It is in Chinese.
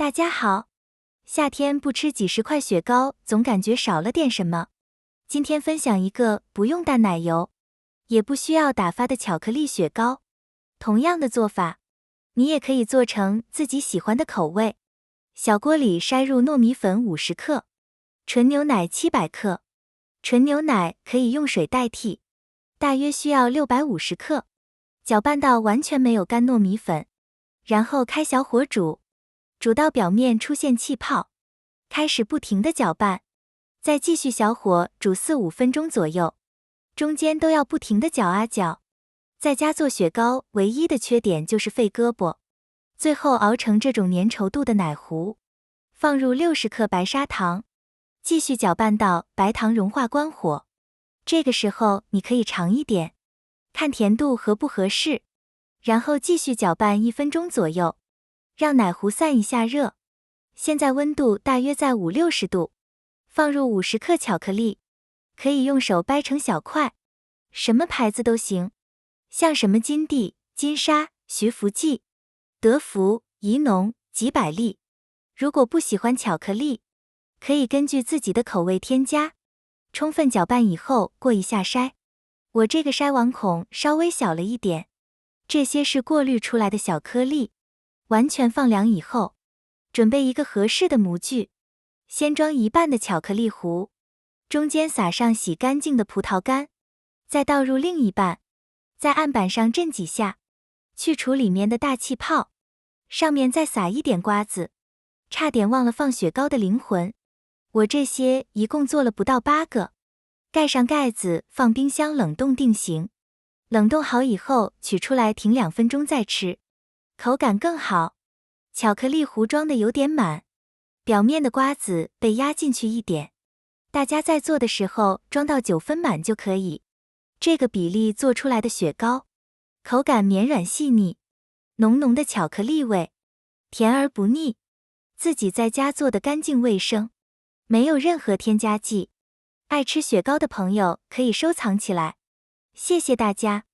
大家好，夏天不吃几十块雪糕，总感觉少了点什么。今天分享一个不用淡奶油，也不需要打发的巧克力雪糕。同样的做法，你也可以做成自己喜欢的口味。小锅里筛入糯米粉50克，纯牛奶700克，纯牛奶可以用水代替，大约需要650克。搅拌到完全没有干糯米粉，然后开小火煮。煮到表面出现气泡，开始不停地搅拌，再继续小火煮4-5分钟左右，中间都要不停地搅啊搅。在家做雪糕唯一的缺点就是费胳膊，最后熬成这种粘稠度的奶糊，放入60克白砂糖，继续搅拌到白糖融化关火。这个时候你可以尝一点，看甜度合不合适，然后继续搅拌1分钟左右。让奶糊散一下热，现在温度大约在50-60度，放入50克巧克力，可以用手掰成小块，什么牌子都行，像什么金地、金沙、徐福记、德芙、怡农、吉百利。如果不喜欢巧克力，可以根据自己的口味添加。充分搅拌以后过一下筛，我这个筛网孔稍微小了一点，这些是过滤出来的小颗粒。完全放凉以后，准备一个合适的模具，先装一半的巧克力糊，中间撒上洗干净的葡萄干，再倒入另一半，在案板上震几下，去除里面的大气泡，上面再撒一点瓜子，差点忘了放雪糕的灵魂。我这些一共做了不到8个，盖上盖子放冰箱冷冻定型，冷冻好以后取出来停2分钟再吃。口感更好，巧克力糊装的有点满，表面的瓜子被压进去一点。大家在做的时候装到9分满就可以。这个比例做出来的雪糕，口感绵软细腻，浓浓的巧克力味，甜而不腻。自己在家做的干净卫生，没有任何添加剂。爱吃雪糕的朋友可以收藏起来。谢谢大家。